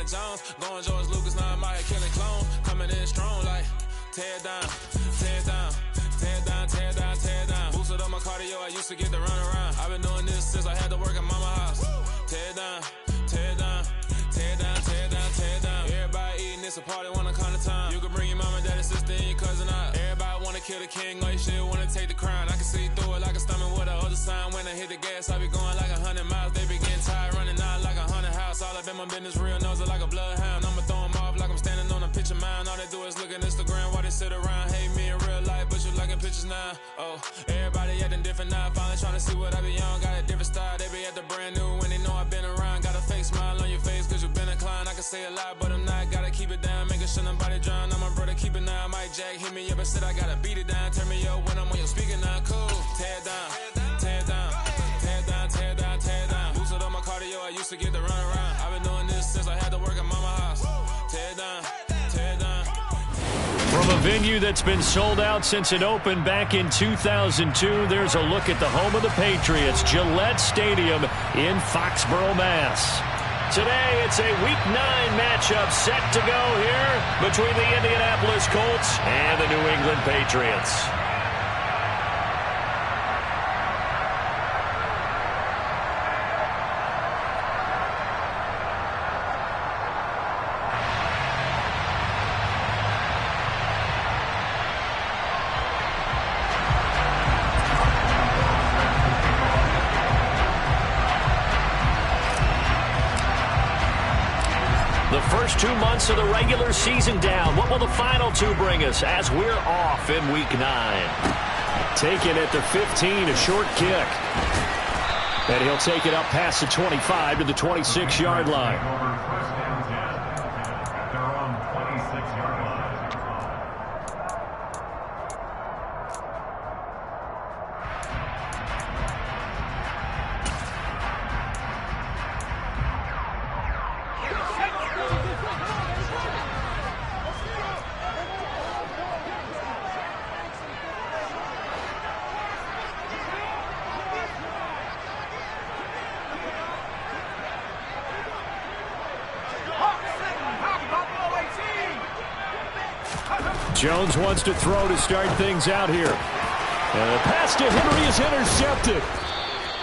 Indiana Jones. Going George Lucas, now I might kill a clone. Coming in strong like tear down, tear down, tear down, tear down, tear down. Boosted up my cardio, I used to get to run around. I've been doing this since I had to work at mama house. Tear down, tear down, tear down, tear down, tear down. Everybody eating, it's a party, wanna come to time. You can bring your mama, daddy, sister, and your cousin out. Everybody wanna kill the king, or you shit wanna take the crown. I can see through it like a stomach with a other sign. When I hit the gas, I be going like 100 miles. They be getting tired, running out like 100 house. All up in my business, real nose it like a bloodhound. I'ma throw 'em off like I'm standing on a picture mound. All they do is look at Instagram while they sit around. Hate me in real life, but you liking pictures now. Oh, everybody acting different now. Finally trying to see what I be on. Got a different style, they be at the brand new when they know I've been around. Got a fake smile on your face cause you been inclined. I can say a lot, but I'm not. Gotta keep it down, making sure nobody drown. I'm my brother, keep it now. Mike Jack hit me up and said I gotta beat it down. Turn me up when I'm on your speaker now. Cool, tear down, tear down, tear down, tear down, tear down. Boosted up my cardio, I used to get to run around. I've been doing this since I had to work at mama house. Tear down, tear down. From a venue that's been sold out since it opened back in 2002, there's a look at the home of the Patriots, Gillette Stadium in Foxborough, Mass. Today, it's a Week 9 matchup set to go here between the Indianapolis Colts and the New England Patriots. The first 2 months of the regular season down. What will the final 2 bring us as we're off in Week 9? Taken at the 15, a short kick. And he'll take it up past the 25 to the 26-yard line. Jones wants to throw to start things out here. And the pass to Henry is intercepted.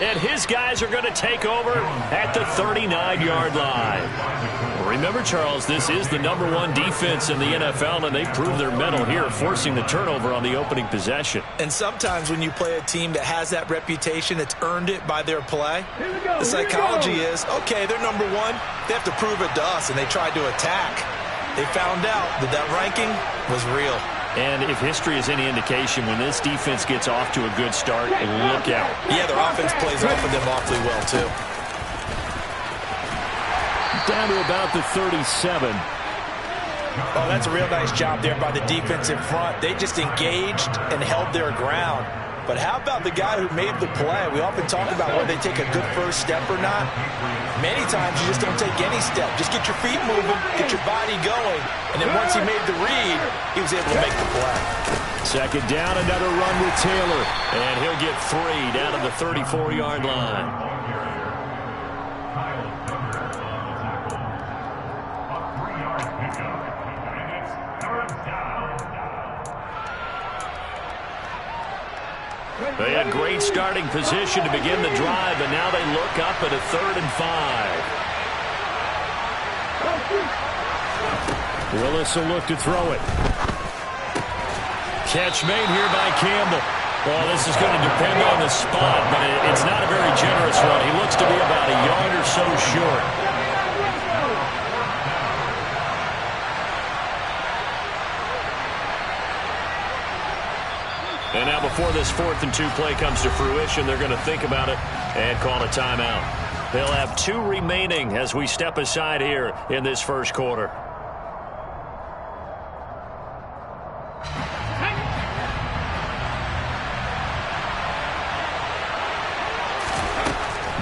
And his guys are going to take over at the 39-yard line. Remember, Charles, this is the #1 defense in the NFL, and they proved their mettle here, forcing the turnover on the opening possession. And sometimes when you play a team that has that reputation, it's earned it by their play. The psychology is, okay, they're #1. They have to prove it to us, and they tried to attack. They found out that that ranking was real. And if history is any indication, when this defense gets off to a good start, look out. Yeah, their offense plays off of them awfully well, too. Down to about the 37. Oh, that's a real nice job there by the defense in front. They just engaged and held their ground. But how about the guy who made the play? We often talk about whether they take a good first step or not. Many times you just don't take any step. Just get your feet moving, get your body going, and then once he made the read, he was able to make the play. Second down, another run with Taylor. And he'll get 3 down to the 34-yard line. They had great starting position to begin the drive, but now they look up at a 3rd and 5. Willis will look to throw it. Catch made here by Campbell. Well, this is going to depend on the spot, but it's not a very generous run. He looks to be about a yard or so short. And now before this 4th and 2 play comes to fruition, they're going to think about it and call a timeout. They'll have 2 remaining as we step aside here in this first quarter.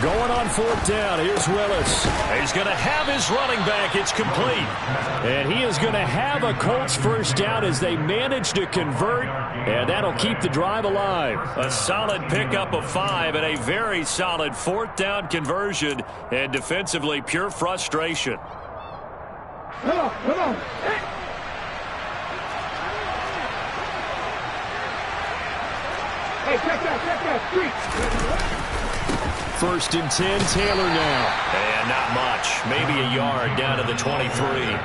Going on 4th down, here's Willis. He's going to have his running back. It's complete. And he is going to have a Colts first down as they manage to convert, and that'll keep the drive alive. A solid pickup of 5 and a very solid 4th down conversion, and defensively pure frustration. Come on. Hey, check that, street. 1st and 10, Taylor now. And not much. Maybe a yard down to the 23.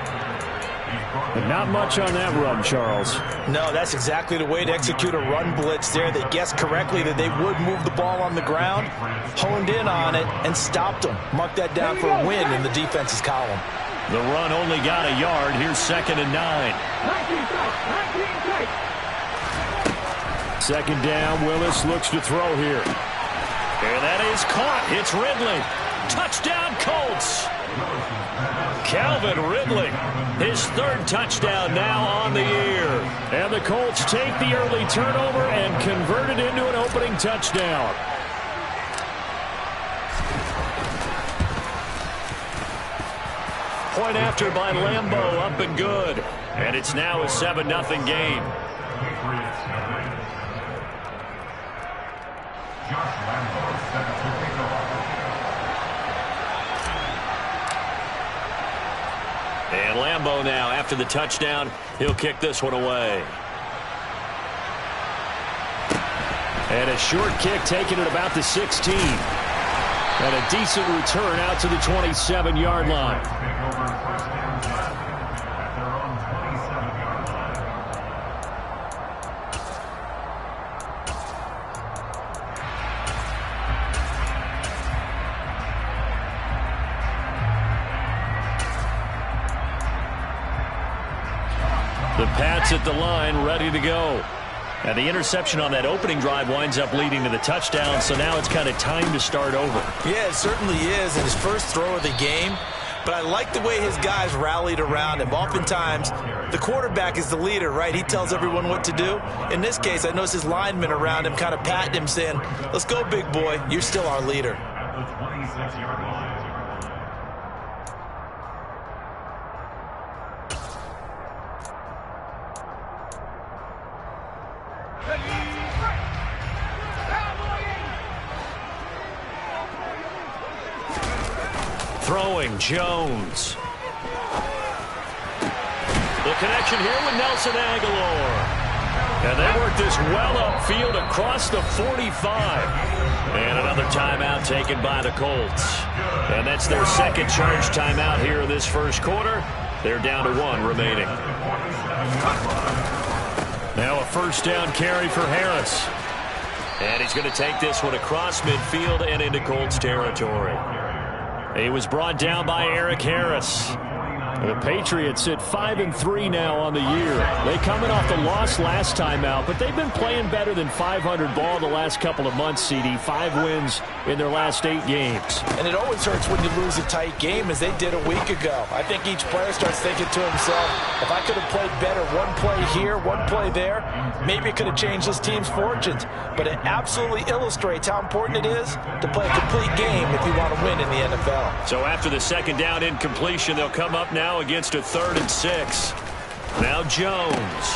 And not much on that run, Charles. No, that's exactly the way to execute a run blitz there. They guessed correctly that they would move the ball on the ground, honed in on it, and stopped them. Mark that down for a win in the defense's column. The run only got a yard. Here's 2nd and 9. 2nd down. Willis looks to throw here. And that is caught. It's Ridley. Touchdown, Colts. Calvin Ridley, his 3rd touchdown now on the year. And the Colts take the early turnover and convert it into an opening touchdown. Point after by Lambeau, up and good. And it's now a 7-0 game. And Lambeau now, after the touchdown, he'll kick this one away. And a short kick taken at about the 16. And a decent return out to the 27-yard line. The Pats at the line, ready to go. And the interception on that opening drive winds up leading to the touchdown, so now it's kind of time to start over. Yeah, it certainly is, in his first throw of the game. But I like the way his guys rallied around him. Oftentimes, the quarterback is the leader, right? He tells everyone what to do. In this case, I noticed his linemen around him kind of patting him, saying, let's go, big boy. You're still our leader. Throwing, Jones. The connection here with Nelson Aguilar. And they work this well upfield across the 45. And another timeout taken by the Colts. And that's their 2nd charge timeout here in this first quarter. They're down to 1 remaining. Now a 1st down carry for Harris. And he's going to take this one across midfield and into Colts territory. He was brought down by Eric Harris. The Patriots sit 5-3 now on the year. They coming off the loss last time out, but they've been playing better than 500 ball the last couple of months, CD. 5 wins in their last 8 games. And it always hurts when you lose a tight game, as they did a week ago. I think each player starts thinking to himself, if I could have played better one play here, one play there, maybe it could have changed this team's fortunes. But it absolutely illustrates how important it is to play a complete game if you want to win in the NFL. So after the 2nd down incompletion, they'll come up now against a 3rd and 6. Now Jones.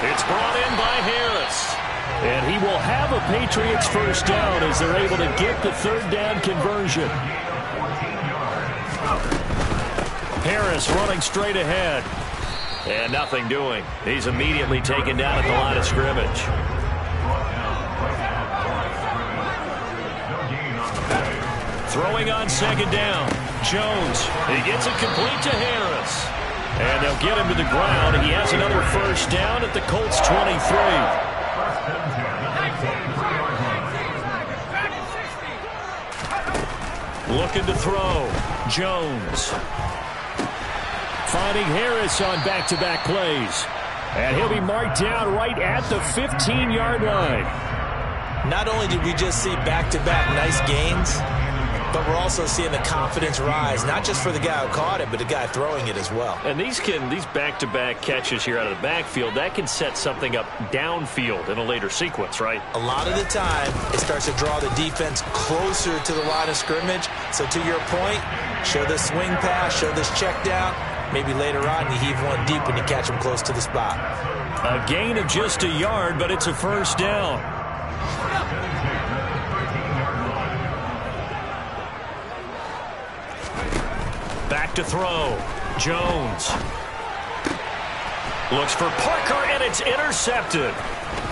It's brought in by Harris. And he will have a Patriots 1st down as they're able to get the 3rd down conversion. Harris running straight ahead. And nothing doing. He's immediately taken down at the line of scrimmage. Throwing on 2nd down. Jones. He gets it complete to Harris. And they'll get him to the ground. He has another 1st down at the Colts 23. Looking to throw. Jones. Finding Harris on back-to-back plays. And he'll be marked down right at the 15-yard line. Not only did we just see back-to-back nice gains, but we're also seeing the confidence rise, not just for the guy who caught it, but the guy throwing it as well. And these back-to-back catches here out of the backfield, that can set something up downfield in a later sequence, right? A lot of the time, it starts to draw the defense closer to the line of scrimmage. So to your point, show this swing pass, show this check down. Maybe later on, you heave one deep and you catch him close to the spot. A gain of just a yard, but it's a 1st down. Back back to throw. Jones. Looks for Parker, and it's intercepted.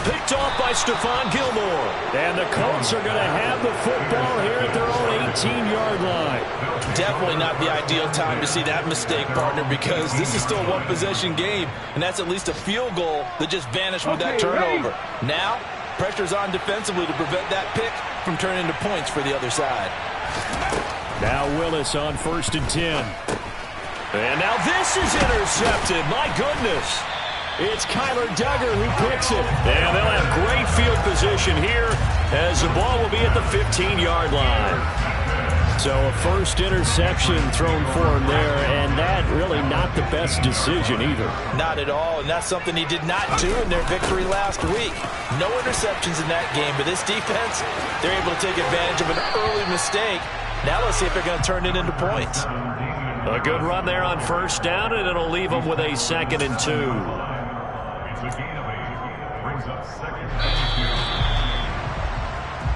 Picked off by Stephon Gilmore. And the Colts are going to have the football here at their own 18-yard line. Definitely not the ideal time to see that mistake, partner, because this is still a one-possession game, and that's at least a field goal that just vanished with that turnover. Now, pressure's on defensively to prevent that pick from turning into points for the other side. Now Willis on 1st and 10. And now this is intercepted. My goodness. It's Kyler Duggar who picks it. And they'll have great field position here as the ball will be at the 15-yard line. So a first interception thrown for him there, and that really not the best decision either. Not at all, and that's something he did not do in their victory last week. No interceptions in that game, but this defense, they're able to take advantage of an early mistake. Now let's see if they're going to turn it into points. A good run there on 1st down, and it'll leave them with a 2nd and 2.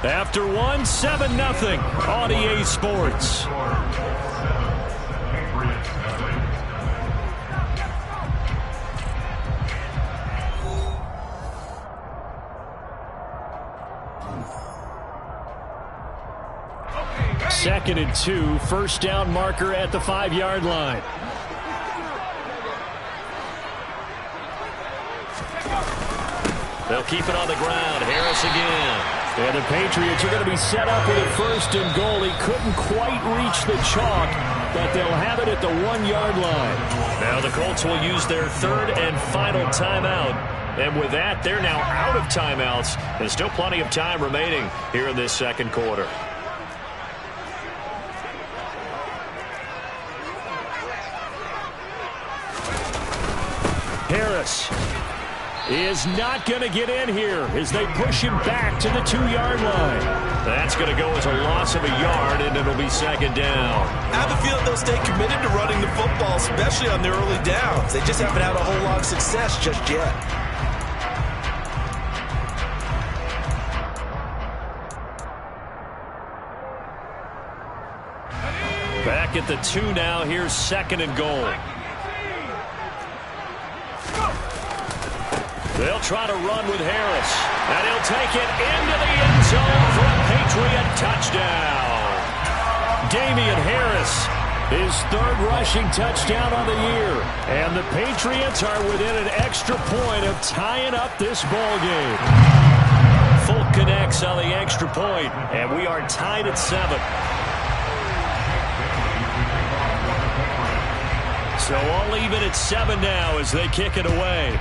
After 1, 7-0 on EA Sports. Second and 2, 1st down marker at the 5-yard line. They'll keep it on the ground. Harris again. And the Patriots are going to be set up with a 1st and goal. He couldn't quite reach the chalk, but they'll have it at the 1-yard line. Now the Colts will use their 3rd and final timeout. And with that, they're now out of timeouts. There's still plenty of time remaining here in this 2nd quarter. Harris is not going to get in here as they push him back to the 2-yard line. That's going to go as a loss of a yard, and it'll be 2nd down. I have a feeling they'll stay committed to running the football, especially on their early downs. They just haven't had a whole lot of success just yet. Back at the 2 now. Here's 2nd and goal. They'll try to run with Harris. And he'll take it into the end zone for a Patriot touchdown. Damian Harris, his 3rd rushing touchdown on the year. And the Patriots are within an extra point of tying up this ball game. Folk connects on the extra point, and we are tied at 7. So all even at 7 now as they kick it away.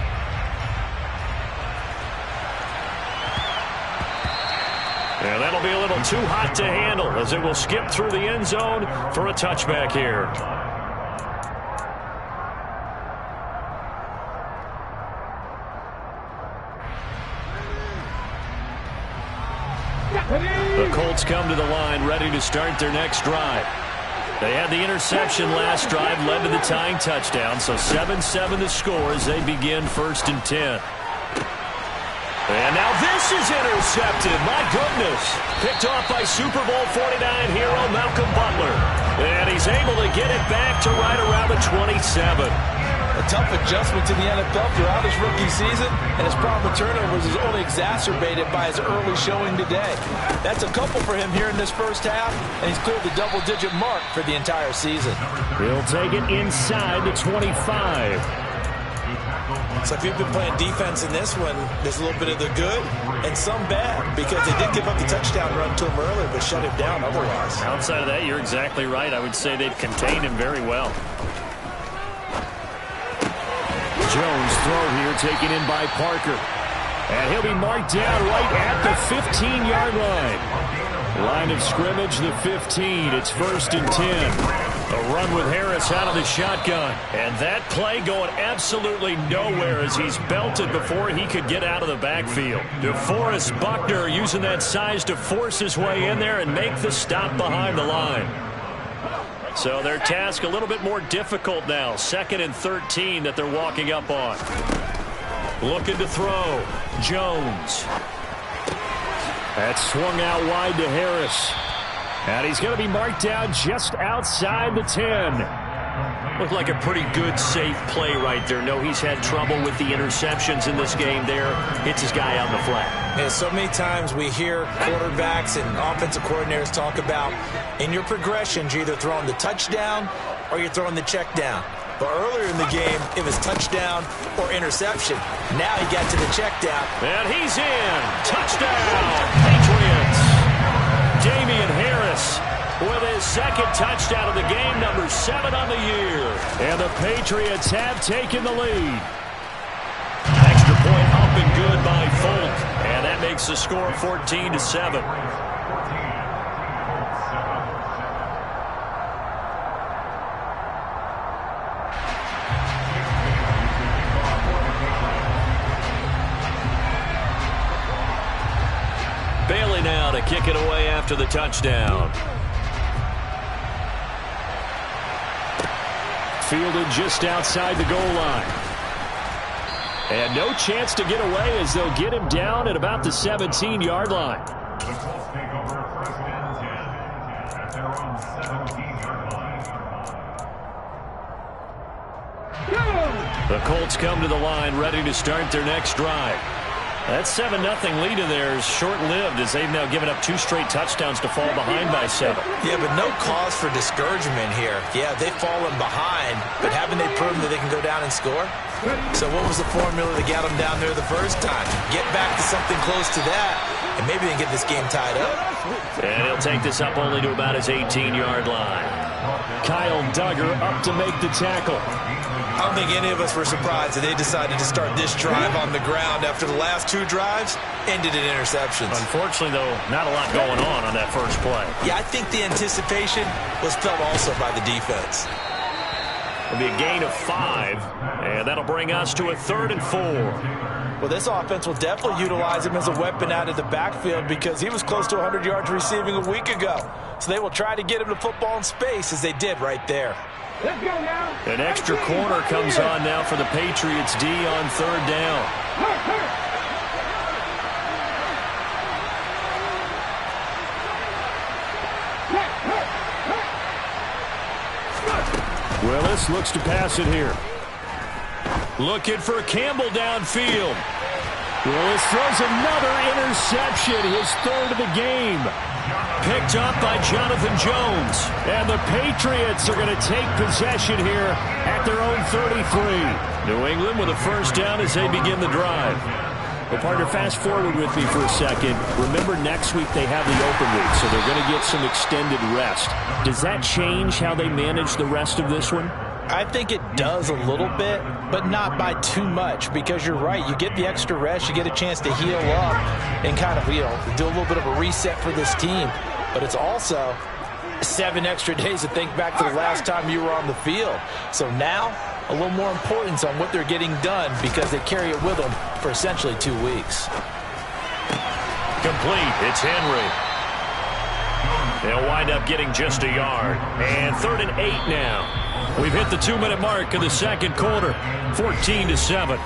And that'll be a little too hot to handle as it will skip through the end zone for a touchback here. The Colts come to the line ready to start their next drive. They had the interception last drive, led to the tying touchdown, so 7-7 the score as they begin 1st and 10. And now this is intercepted. My goodness. Picked off by Super Bowl 49 hero Malcolm Butler. And he's able to get it back to right around the 27. A tough adjustment to the NFL throughout his rookie season, and his problem with turnovers is only exacerbated by his early showing today. That's a couple for him here in this 1st half, and he's cleared the double-digit mark for the entire season. He'll take it inside the 25. So if you've been playing defense in this one, there's a little bit of the good and some bad, because they did give up the touchdown run to him earlier, but shut him down otherwise. Outside of that, you're exactly right. I would say they've contained him very well. Jones throw here taken in by Parker. And he'll be marked down right at the 15-yard line. Line of scrimmage, the 15. It's 1st and 10. A run with Harris out of the shotgun. And that play going absolutely nowhere as he's belted before he could get out of the backfield. DeForest Buckner using that size to force his way in there and make the stop behind the line. So their task a little bit more difficult now. 2nd and 13 that they're walking up on. Looking to throw. Jones. That's swung out wide to Harris. And he's going to be marked down just outside the 10. Looked like a pretty good, safe play right there. No, he's had trouble with the interceptions in this game there. Hits his guy out in the flat. Yeah, so many times we hear quarterbacks and offensive coordinators talk about in your progressions, you're either throwing the touchdown or you're throwing the check down. But earlier in the game, it was touchdown or interception. Now he got to the check down. And he's in. Touchdown, Patriots. Damian Harris with his second touchdown of the game, number 7 on the year. And the Patriots have taken the lead. Extra point up and good by Folk. And that makes the score 14-7. Bailey now to kick it away after the touchdown. Fielded just outside the goal line. And no chance to get away as they'll get him down at about the 17-yard line. The Colts come to the line ready to start their next drive. That 7-0 lead of theirs short-lived as they've now given up 2 straight touchdowns to fall behind by 7. Yeah, but no cause for discouragement here. Yeah, they've fallen behind, but haven't they proven that they can go down and score? So what was the formula that got them down there the first time? Get back to something close to that, and maybe they can get this game tied up. And he'll take this up only to about his 18-yard line. Kyle Duggar up to make the tackle. I don't think any of us were surprised that they decided to start this drive on the ground after the last 2 drives ended in interceptions. Unfortunately, though, not a lot going on that first play. Yeah, I think the anticipation was felt also by the defense. It'll be a gain of 5, and that'll bring us to a 3rd and 4. Well, this offense will definitely utilize him as a weapon out of the backfield because he was close to 100 yards receiving a week ago. So they will try to get him the football in space as they did right there. Let's go now. An extra corner comes on now for the Patriots D on 3rd down. Willis looks to pass it here. Looking for Campbell downfield. Willis throws another interception, his 3rd of the game. Picked up by Jonathan Jones. And the Patriots are going to take possession here at their own 33. New England with a first down as they begin the drive. Well, partner, fast forward with me for a second. Remember, next week they have the open week, so they're going to get some extended rest. Does that change how they manage the rest of this one? I think it does a little bit, but not by too much, because you're right. You get the extra rest, you get a chance to heal up and kind of, do a little bit of a reset for this team. But it's also 7 extra days to think back to the last time you were on the field. So now, a little more importance on what they're getting done because they carry it with them for essentially 2 weeks. Complete. It's Henry. They'll wind up getting just a yard. And 3rd and 8 now. We've hit the 2-minute mark of the second quarter. 14-7.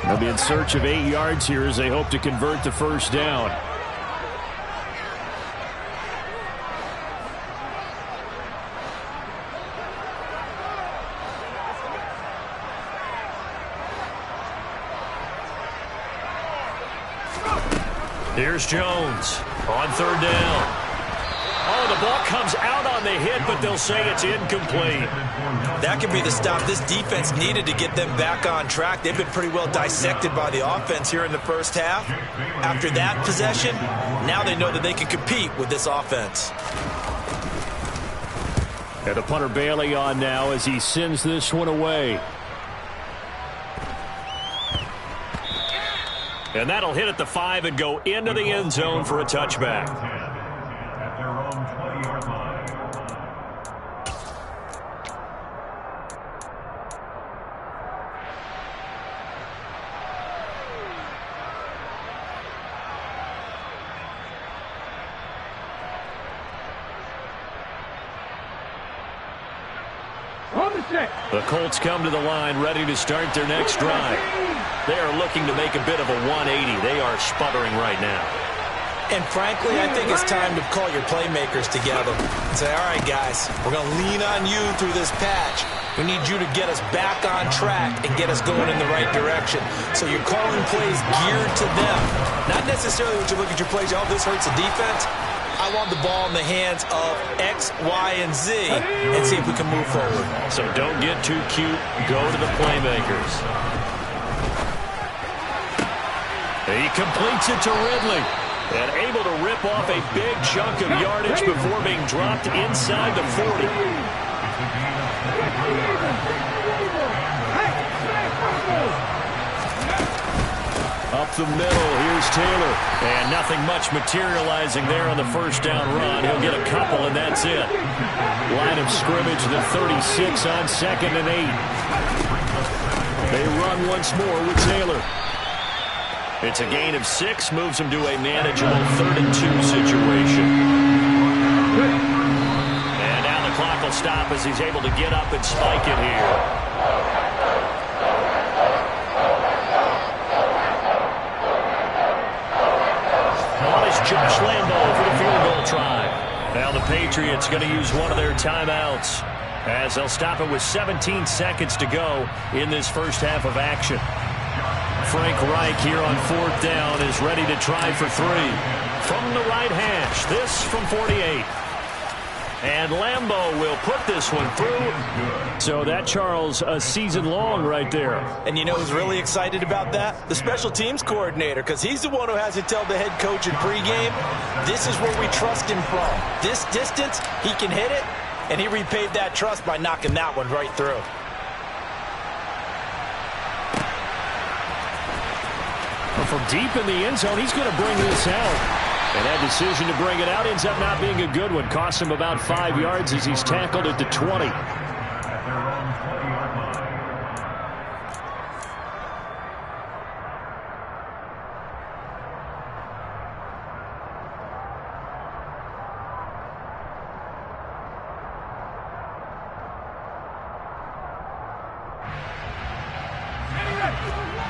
They'll be in search of 8 yards here as they hope to convert the first down. Here's Jones on 3rd down. Oh, the ball comes out on the hit, but they'll say it's incomplete. That could be the stop this defense needed to get them back on track. They've been pretty well dissected by the offense here in the first half. After that possession, now they know that they can compete with this offense. And the punter Bailey on now as he sends this one away. And that'll hit at the 5 and go into the end zone for a touchback. At their own 20-yard line. On the The Colts come to the line ready to start their next drive. They are looking to make a bit of a 180. They are sputtering right now. And frankly, I think it's time to call your playmakers together and say, all right, guys, we're going to lean on you through this patch. We need you to get us back on track and get us going in the right direction. So you're calling plays geared to them. Not necessarily when you look at your plays, oh, this hurts the defense. I want the ball in the hands of X, Y, and Z and see if we can move forward. So don't get too cute. Go to the playmakers. He completes it to Ridley. And able to rip off a big chunk of yardage before being dropped inside the 40. Up the middle, here's Taylor. And nothing much materializing there on the first down run. He'll get a couple, and that's it. Line of scrimmage, the 36 on 2nd and 8. They run once more with Taylor. It's a gain of 6, moves him to a manageable 3rd and 2 situation. And now the clock will stop as he's able to get up and spike it here. On is Josh Lambo for the field goal try. Now the Patriots going to use one of their timeouts as they'll stop it with 17 seconds to go in this first half of action. Frank Reich here on 4th down is ready to try for 3. From the right hash, this from 48. And Lambo will put this one through. So that, Charles, a season long right there. And you know who's really excited about that? The special teams coordinator, because he's the one who has to tell the head coach in pregame, this is where we trust him from. This distance, he can hit it, and he repaid that trust by knocking that one right through. From deep in the end zone, he's going to bring this out. And that decision to bring it out ends up not being a good one. Costs him about 5 yards as he's tackled at the 20. At their own 20-yard line.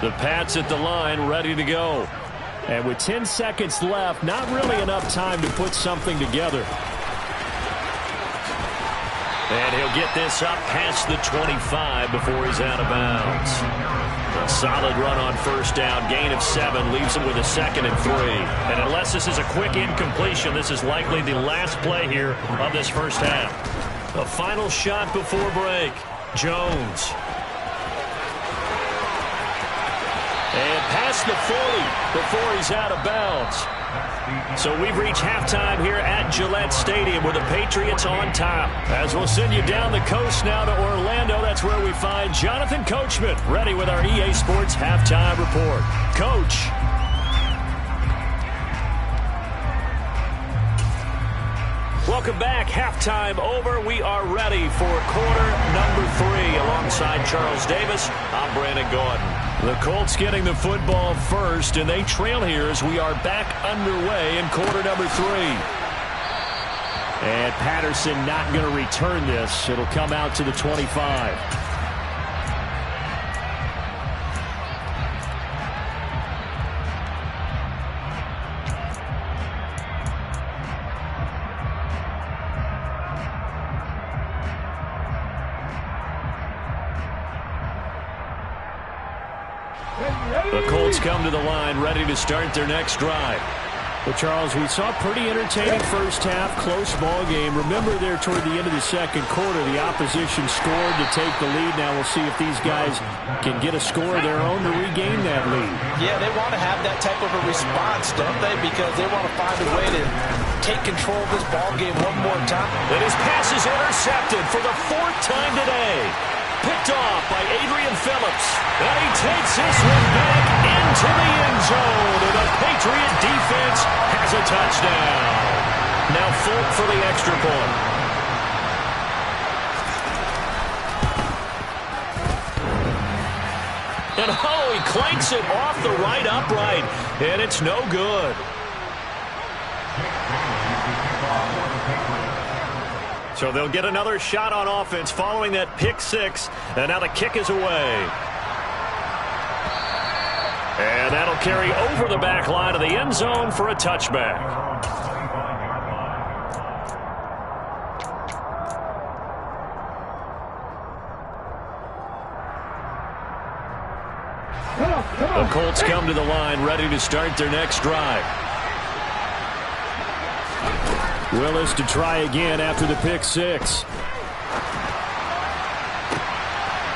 The Pats at the line, ready to go. And with 10 seconds left, not really enough time to put something together. And he'll get this up past the 25 before he's out of bounds. A solid run on first down, gain of 7, leaves him with a 2nd and 3. And unless this is a quick incompletion, this is likely the last play here of this first half. A final shot before break. Jones. And past the 40 before he's out of bounds. So we've reached halftime here at Gillette Stadium with the Patriots on top. As we'll send you down the coast now to Orlando, that's where we find Jonathan Coachman ready with our EA Sports Halftime Report. Coach. Welcome back. Halftime over. We are ready for quarter number 3 alongside Charles Davis. I'm Brandon Gordon. The Colts getting the football first, and they trail here as we are back underway in quarter number 3. And Patterson not going to return this. It'll come out to the 25. The Colts come to the line ready to start their next drive. Well, Charles, we saw a pretty entertaining first half, close ball game. Remember there toward the end of the second quarter, the opposition scored to take the lead. Now we'll see if these guys can get a score of their own to regain that lead. Yeah, they want to have that type of a response, don't they? Because they want to find a way to take control of this ball game one more time. And his pass is intercepted for the 4th time today. Picked off by Adrian Phillips. And he takes this one back into the end zone. And the Patriot defense has a touchdown. Now Folk for the extra point. And oh, he clanks it off the right upright. And it's no good. So they'll get another shot on offense following that pick six. And now the kick is away. And that'll carry over the back line of the end zone for a touchback. The Colts come to the line ready to start their next drive. Willis to try again after the pick six.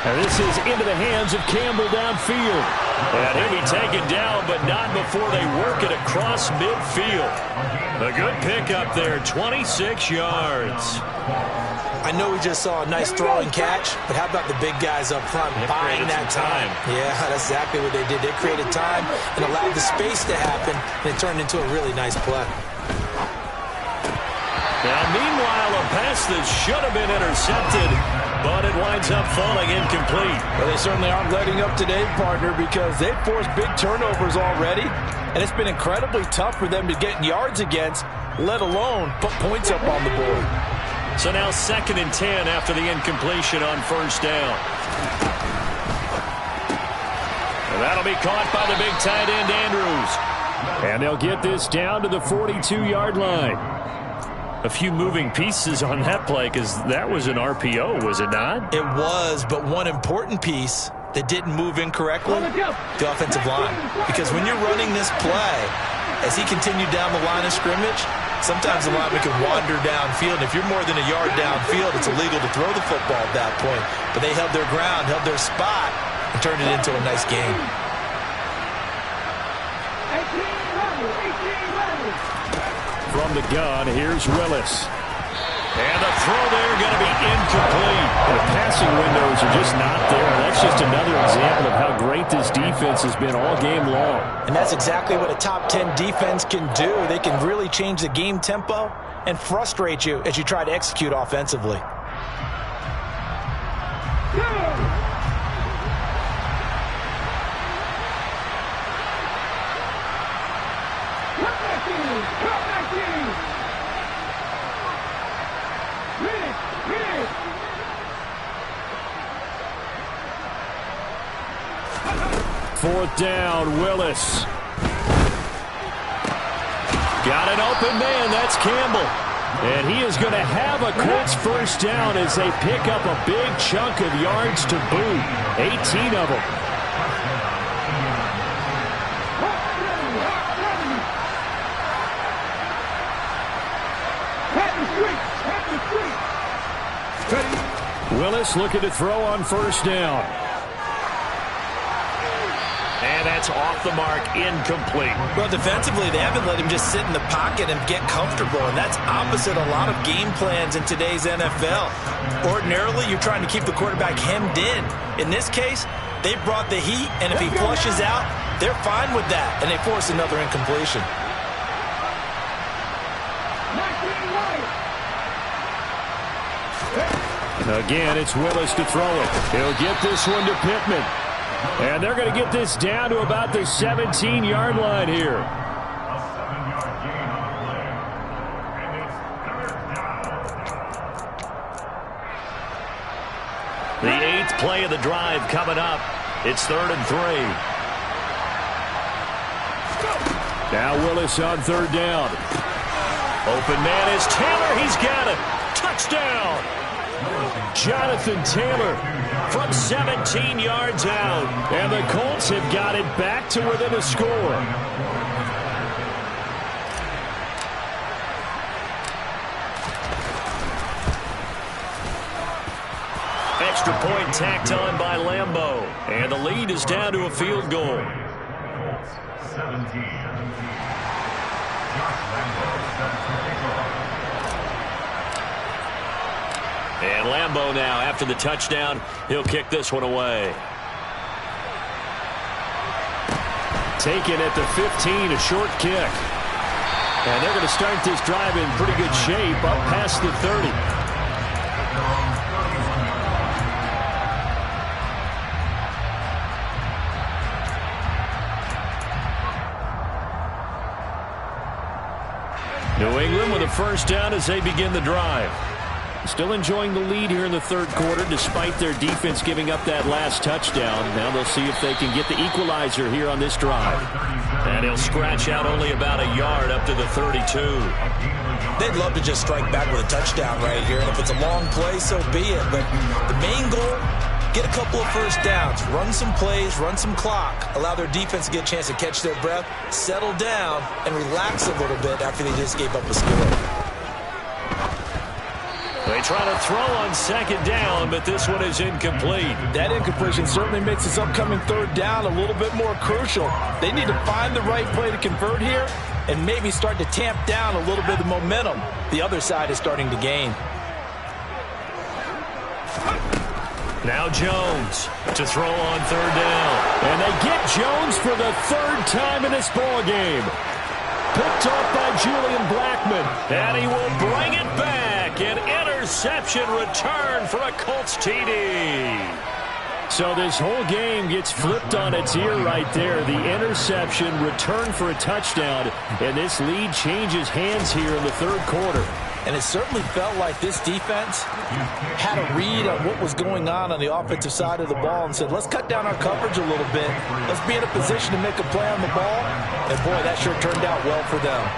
And this is into the hands of Campbell downfield. And he'll be taken down, but not before they work it across midfield. A good pickup there, 26 yards. I know we just saw a nice throwing catch, but how about the big guys up front buying that time? Yeah, that's exactly what they did. They created time and allowed the space to happen, and it turned into a really nice play. Now, meanwhile, a pass that should have been intercepted, but it winds up falling incomplete. Well, they certainly aren't letting up today, partner, because they've forced big turnovers already, and it's been incredibly tough for them to get yards against, let alone put points up on the board. So now 2nd and 10 after the incompletion on first down. And that'll be caught by the big tight end, Andrews. And they'll get this down to the 42-yard line. A few moving pieces on that play because that was an RPO, was it not? It was, but one important piece that didn't move incorrectly, the offensive line. Because when you're running this play, as he continued down the line of scrimmage, sometimes the lineman can wander downfield. And if you're more than a yard downfield, it's illegal to throw the football at that point. But they held their ground, held their spot, and turned it into a nice game. From the gun, here's Willis. And the throw there going to be incomplete. The passing windows are just not there. That's just another example of how great this defense has been all game long. And that's exactly what a top 10 defense can do. They can really change the game tempo and frustrate you as you try to execute offensively. Fourth down, Willis. Got an open man, that's Campbell. And he is going to have a Colts first down as they pick up a big chunk of yards to boot. 18 of them. Willis looking to throw on first down. And that's off the mark, incomplete. Well, defensively, they haven't let him just sit in the pocket and get comfortable, and that's opposite a lot of game plans in today's NFL. Ordinarily, you're trying to keep the quarterback hemmed in. In this case, they brought the heat, and if he flushes out, they're fine with that, and they force another incompletion. Again, it's Willis to throw it. He'll get this one to Pittman. And they're going to get this down to about the 17-yard line here. A 7-yard gain on the play. And it's 3rd down. The 8th play of the drive coming up. It's 3rd and 3. Now Willis on 3rd down. Open man is Taylor. He's got it. Touchdown. Jonathan Taylor from 17 yards out. And the Colts have got it back to within a score. Extra point tacked on by Lambeau. And the lead is down to a field goal. Colts 17. Josh Lambeau set to kick off. And Lambeau now, after the touchdown, he'll kick this one away. Taken at the 15, a short kick. And they're going to start this drive in pretty good shape, up past the 30. New England with a first down as they begin the drive. Still enjoying the lead here in the third quarter despite their defense giving up that last touchdown. Now they'll see if they can get the equalizer here on this drive. And he'll scratch out only about a yard up to the 32. They'd love to just strike back with a touchdown right here. And if it's a long play, so be it. But the main goal, get a couple of first downs, run some plays, run some clock, allow their defense to get a chance to catch their breath, settle down, and relax a little bit after they just gave up a score. They try to throw on second down, but this one is incomplete. That incompletion certainly makes this upcoming third down a little bit more crucial. They need to find the right play to convert here and maybe start to tamp down a little bit of momentum the other side is starting to gain. Now Jones to throw on third down. And they get Jones for the third time in this ball game. Picked off by Julian Blackmon. And he will bring it back. An interception return for a Colts TD. So this whole game gets flipped on its ear right there. The interception, return for a touchdown. And this lead changes hands here in the third quarter. And it certainly felt like this defense had a read on what was going on the offensive side of the ball and said, let's cut down our coverage a little bit. Let's be in a position to make a play on the ball. And, boy, that sure turned out well for them.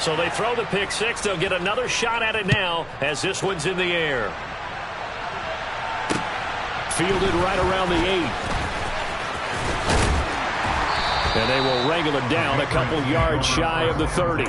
So they throw the pick six. They'll get another shot at it now as this one's in the air. Fielded right around the 8. And they will wrangle it down a couple yards shy of the 30.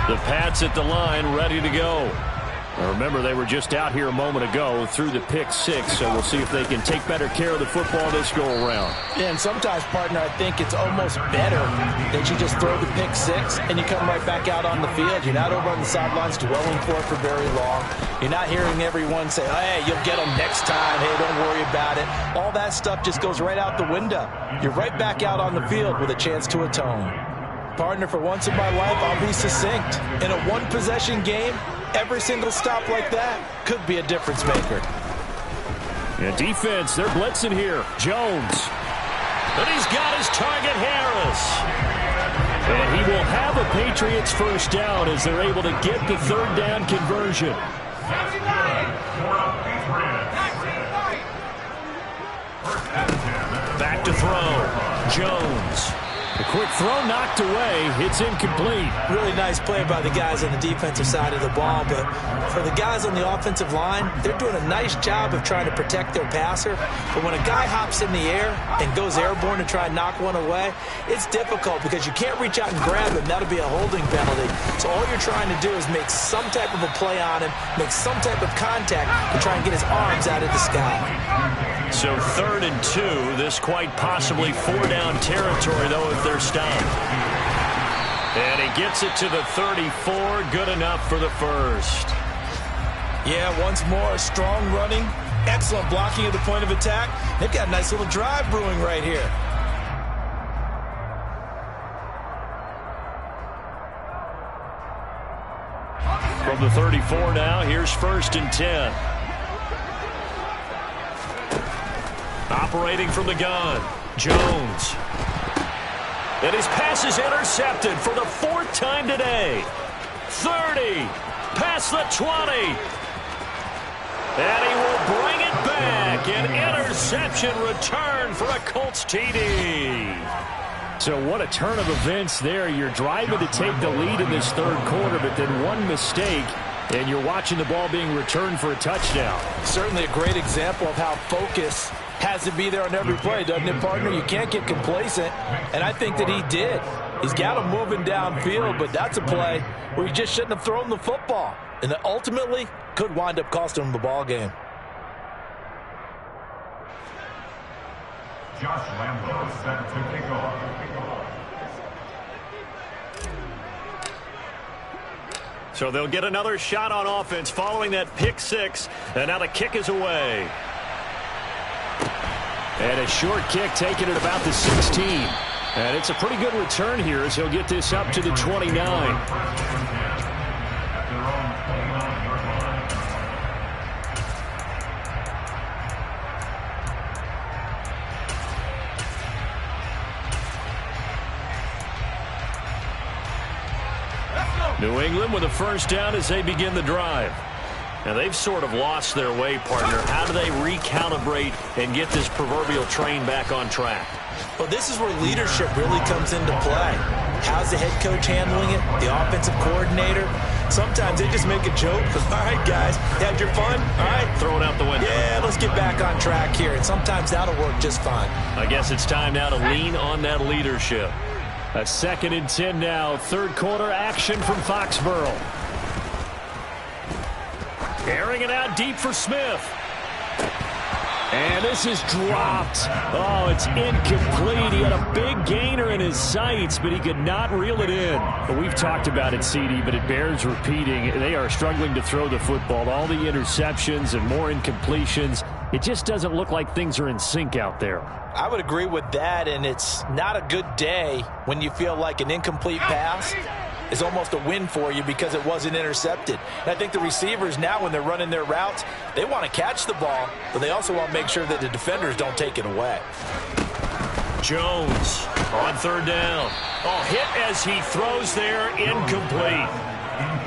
The Pats at the line, ready to go. Now remember, they were just out here a moment ago through the pick six, so we'll see if they can take better care of the football this go-around. Yeah, and sometimes, partner, I think it's almost better that you just throw the pick six and you come right back out on the field. You're not over on the sidelines dwelling for it for very long. You're not hearing everyone say, hey, you'll get them next time. Hey, don't worry about it. All that stuff just goes right out the window. You're right back out on the field with a chance to atone. Partner, for once in my life, I'll be succinct. In a one-possession game, every single stop like that could be a difference maker. And defense, they're blitzing here. Jones. And he's got his target, Harris. And he will have a Patriots first down as they're able to get the third down conversion. Back to throw. Jones. A quick throw knocked away. It's incomplete. Really nice play by the guys on the defensive side of the ball, but for the guys on the offensive line, they're doing a nice job of trying to protect their passer. But when a guy hops in the air and goes airborne to try and knock one away, it's difficult because you can't reach out and grab him. That'll be a holding penalty. So all you're trying to do is make some type of a play on him, make some type of contact to try and get his arms out of the sky. So 3rd and 2, this quite possibly 4-down territory, though, if they're stopped. And he gets it to the 34, good enough for the first. Yeah, once more, strong running, excellent blocking at the point of attack. They've got a nice little drive brewing right here. From the 34 now, here's 1st and 10. Operating from the gun, Jones. And his pass is intercepted for the 4th time today. 30, past the 20. And he will bring it back. An interception return for a Colts TD. So what a turn of events there. You're driving to take the lead in this third quarter, but then one mistake, and you're watching the ball being returned for a touchdown. Certainly a great example of how focus has to be there on every play, doesn't it, partner? You can't get complacent, and I think that he did. He's got him moving downfield, but that's a play where he just shouldn't have thrown the football, and that ultimately could wind up costing him the ball game. Josh Lambo set to kick off. So they'll get another shot on offense following that pick six, and now the kick is away. And a short kick taken at about the 16. And it's a pretty good return here as he'll get this up to the 29. New England with a first down as they begin the drive. Now, they've sort of lost their way, partner. How do they recalibrate and get this proverbial train back on track? Well, this is where leadership really comes into play. How's the head coach handling it? The offensive coordinator? Sometimes they just make a joke. All right, guys, had your fun? All right. Throw it out the window. Yeah, let's get back on track here. And sometimes that'll work just fine. I guess it's time now to lean on that leadership. A 2nd and 10 now. Third quarter action from Foxborough. Airing it out deep for Smith. And this is dropped. Oh, it's incomplete. He had a big gainer in his sights, but he could not reel it in. But we've talked about it, CD, but it bears repeating. They are struggling to throw the football. All the interceptions and more incompletions. It just doesn't look like things are in sync out there. I would agree with that, and it's not a good day when you feel like an incomplete pass is almost a win for you because it wasn't intercepted. And I think the receivers now, when they're running their routes, they want to catch the ball, but they also want to make sure that the defenders don't take it away. Jones on 3rd down. Oh, hit as he throws there, incomplete.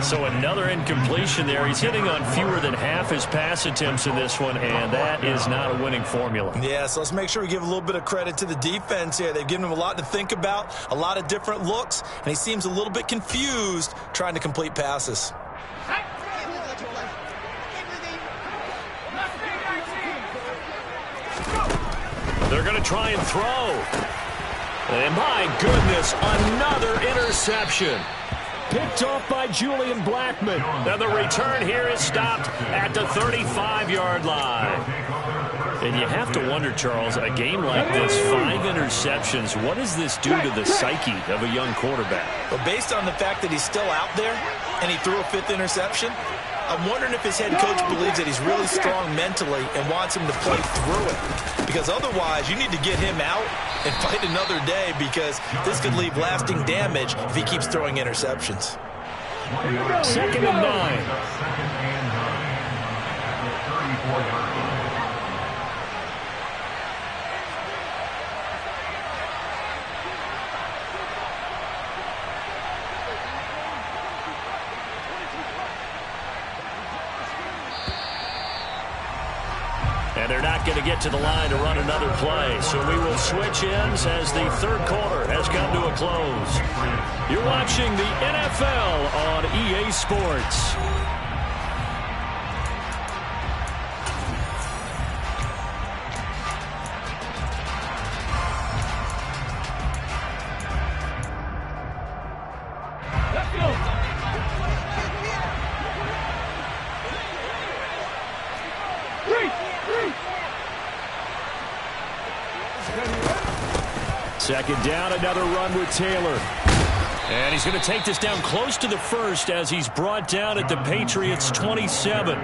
So another incompletion there. He's hitting on fewer than half his pass attempts in this one, and that is not a winning formula. Yeah, so let's make sure we give a little bit of credit to the defense here. They've given him a lot to think about, a lot of different looks, and he seems a little bit confused trying to complete passes. They're going to try and throw. And my goodness, another interception. Picked off by Julian Blackman. Now the return here is stopped at the 35-yard line. And you have to wonder, Charles, a game like this, 5 interceptions, what does this do to the psyche of a young quarterback? But based on the fact that he's still out there and he threw a 5th interception, I'm wondering if his head coach believes that he's really strong mentally and wants him to play through it. Because otherwise, you need to get him out and fight another day, because this could leave lasting damage if he keeps throwing interceptions. 2nd and 9. And they're not going to get to the line to run another play. So we will switch ends as the 3rd quarter has come to a close. You're watching the NFL on EA Sports. Second down, another run with Taylor. And he's going to take this down close to the 1st as he's brought down at the Patriots' 27.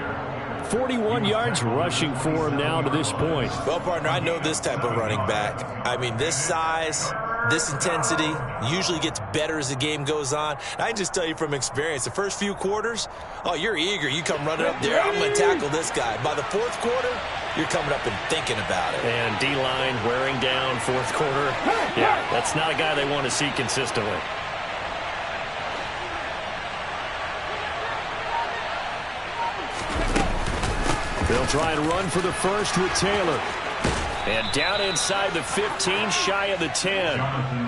41 yards rushing for him now to this point. Well, partner, I know this type of running back. I mean, this size, this intensity usually gets better as the game goes on. And I can just tell you from experience, the first few quarters, oh, you're eager. You come running up there, I'm going to tackle this guy. By the 4th quarter, you're coming up and thinking about it. And D-line wearing down 4th quarter. Yeah, that's not a guy they want to see consistently. They'll try and run for the 1st with Taylor. And down inside the 15, shy of the 10.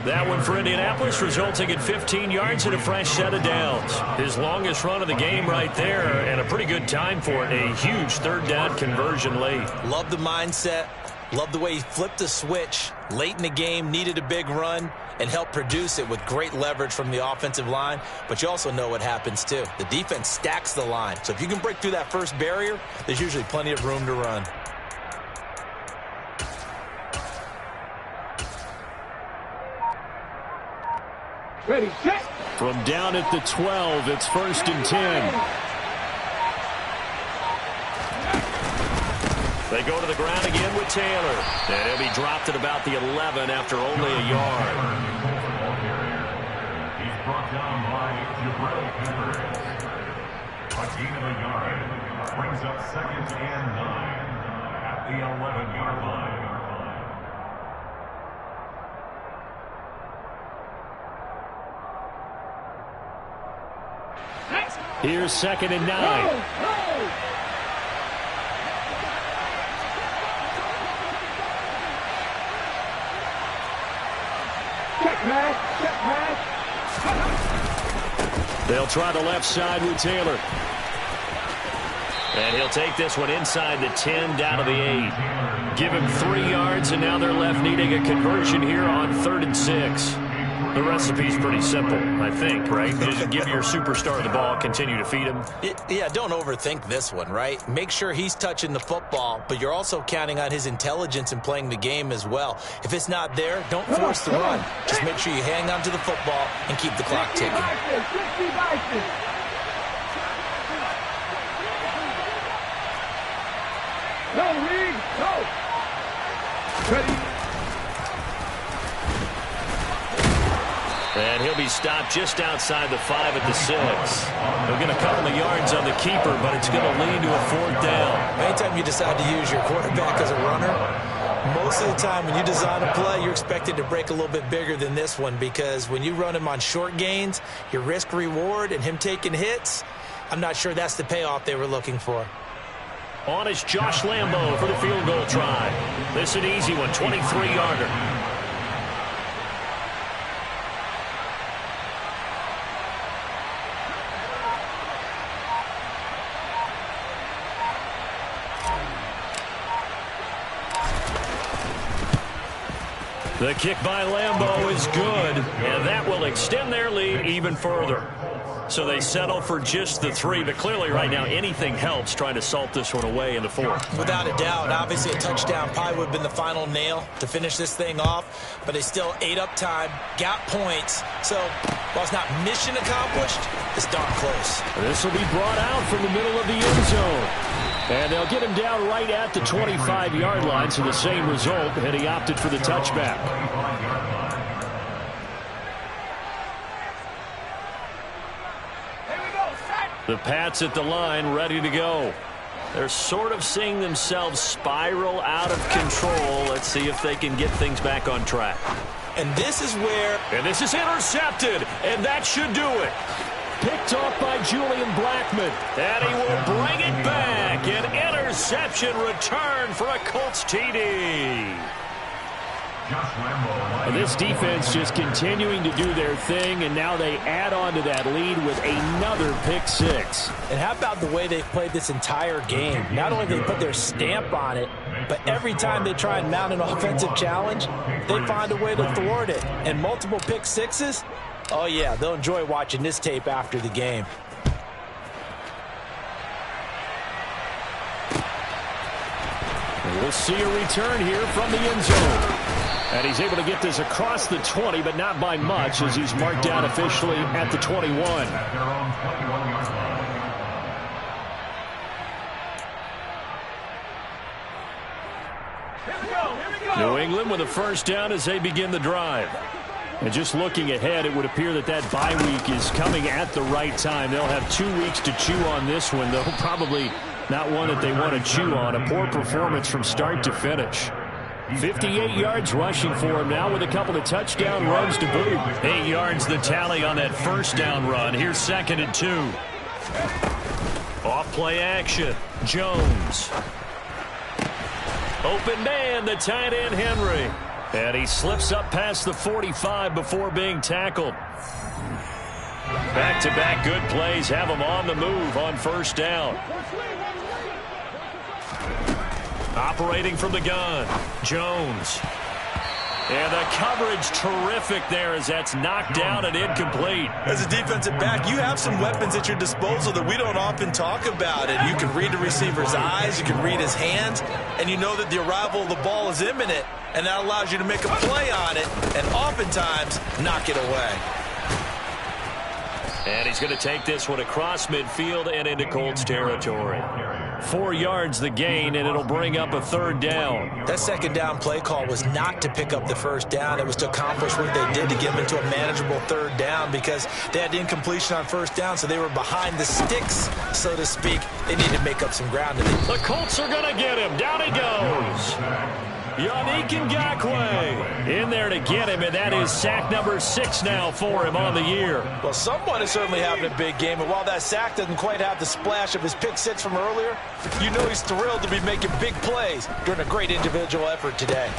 That one for Indianapolis, resulting in 15 yards and a fresh set of downs. His longest run of the game right there, and a pretty good time for it. A huge 3rd down conversion late. Love the mindset. Love the way he flipped the switch late in the game, needed a big run, and helped produce it with great leverage from the offensive line. But you also know what happens, too. The defense stacks the line. So if you can break through that first barrier, there's usually plenty of room to run. Ready, set. From down at the 12, it's 1st and 10. They go to the ground again with Taylor. And he'll be dropped at about the 11 after only a yard. He's brought down by Jrock. A gain of a yard. Brings up 2nd and 9 at the 11-yard line. Here's 2nd and 9. Check pass. They'll try the left side with Taylor. And he'll take this one inside the 10, down to the 8. Give him 3 yards, and now they're left needing a conversion here on 3rd and 6. The recipe's pretty simple, I think, right? Just give your superstar the ball, continue to feed him. Yeah, don't overthink this one, right? Make sure he's touching the football, but you're also counting on his intelligence in playing the game as well. If it's not there, don't force the run. Just make sure you hang on to the football and keep the clock ticking. No, Reed, no. Ready. And he'll be stopped just outside the 5 at the 6. He'll get a couple of yards on the keeper, but it's going to lead to a 4th down. Anytime you decide to use your quarterback as a runner, most of the time when you design a play, you're expected to break a little bit bigger than this one, because when you run him on short gains, your risk-reward and him taking hits, I'm not sure that's the payoff they were looking for. On is Josh Lambo for the field goal try. This is an easy one, 23-yarder. The kick by Lambo is good, and that will extend their lead even further. So they settle for just the 3, but clearly right now anything helps trying to salt this one away in the 4th. Without a doubt, obviously a touchdown probably would have been the final nail to finish this thing off, but they still ate up time, got points. So while it's not mission accomplished, it's darn close. This will be brought out from the middle of the end zone. And they'll get him down right at the 25-yard line, so the same result, and he opted for the touchback. The Pats at the line, ready to go. They're sort of seeing themselves spiral out of control. Let's see if they can get things back on track. And this is where... And this is intercepted, and that should do it. Picked off by Julian Blackmon. And he will bring it back. An interception return for a Colts TD. This defense just continuing to do their thing, and now they add on to that lead with another pick 6. And how about the way they've played this entire game? Not only do they put their stamp on it, but every time they try and mount an offensive challenge, they find a way to thwart it. And multiple pick 6s, oh yeah, they'll enjoy watching this tape after the game. And we'll see a return here from the end zone. And he's able to get this across the 20, but not by much, as he's marked down officially at the 21. New England with a first down as they begin the drive. And just looking ahead, it would appear that that bye week is coming at the right time. They'll have 2 weeks to chew on this one, though probably not one that they want to chew on. A poor performance from start to finish. 58 yards rushing for him now with a couple of touchdown runs to boot. 8 yards the tally on that first down run. Here's 2nd and 2. Off play action. Jones. Open man, the tight end Henry. And he slips up past the 45 before being tackled. Back-to-back good plays have him on the move on first down. Operating from the gun, Jones. And the coverage terrific there as that's knocked down and incomplete. As a defensive back, you have some weapons at your disposal that we don't often talk about. And you can read the receiver's eyes, you can read his hands, and you know that the arrival of the ball is imminent. And that allows you to make a play on it and oftentimes knock it away. And he's going to take this one across midfield and into Colts territory. 4 yards the gain, and it'll bring up a third down. That second down play call was not to pick up the first down. It was to accomplish what they did to get them into a manageable third down because they had incompletion on first down, so they were behind the sticks, so to speak. They needed to make up some ground. The Colts are going to get him. Down he goes. Yannick Ngakoue in there to get him, and that is sack number 6 now for him on the year. Well, someone is certainly having a big game, and while that sack doesn't quite have the splash of his pick 6 from earlier, you know he's thrilled to be making big plays during a great individual effort today.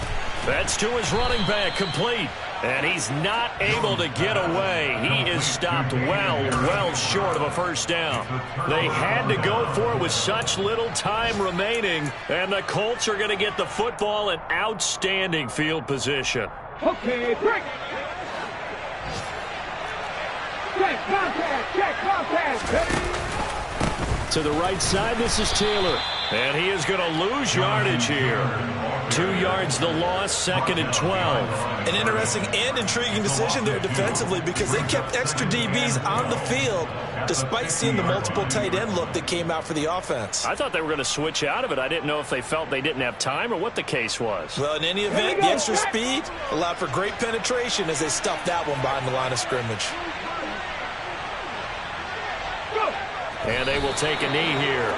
That's to his running back, complete. And he's not able to get away. He is stopped well short of a first down. They had to go for it with such little time remaining. And the Colts are going to get the football in outstanding field position. Okay, break. Check contact. To the right side, this is Taylor. And he is going to lose yardage here. 2 yards the loss, 2nd and 12. An interesting and intriguing decision there defensively because they kept extra DBs on the field despite seeing the multiple tight end look that came out for the offense. I thought they were going to switch out of it. I didn't know if they felt they didn't have time or what the case was. Well, in any event, the extra speed allowed for great penetration as they stuffed that one behind the line of scrimmage. And they will take a knee here.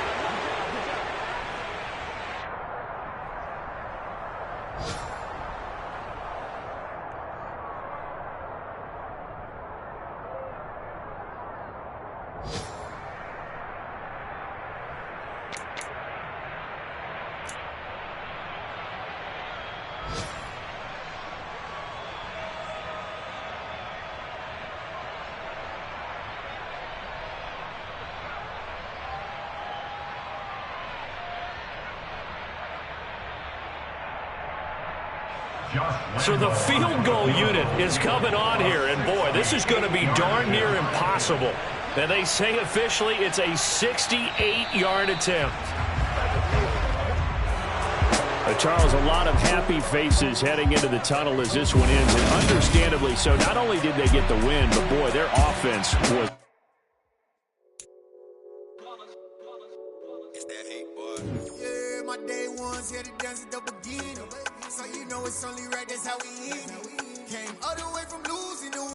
So the field goal unit is coming on here, and boy, this is going to be darn near impossible. And they say officially it's a 68-yard attempt. Charles, a lot of happy faces heading into the tunnel as this one ends, and understandably so. Not only did they get the win, but boy, their offense was... Yeah, my day ones here to dance at the beginning. So you know it's only right, that's how we end. Came all the way from losing.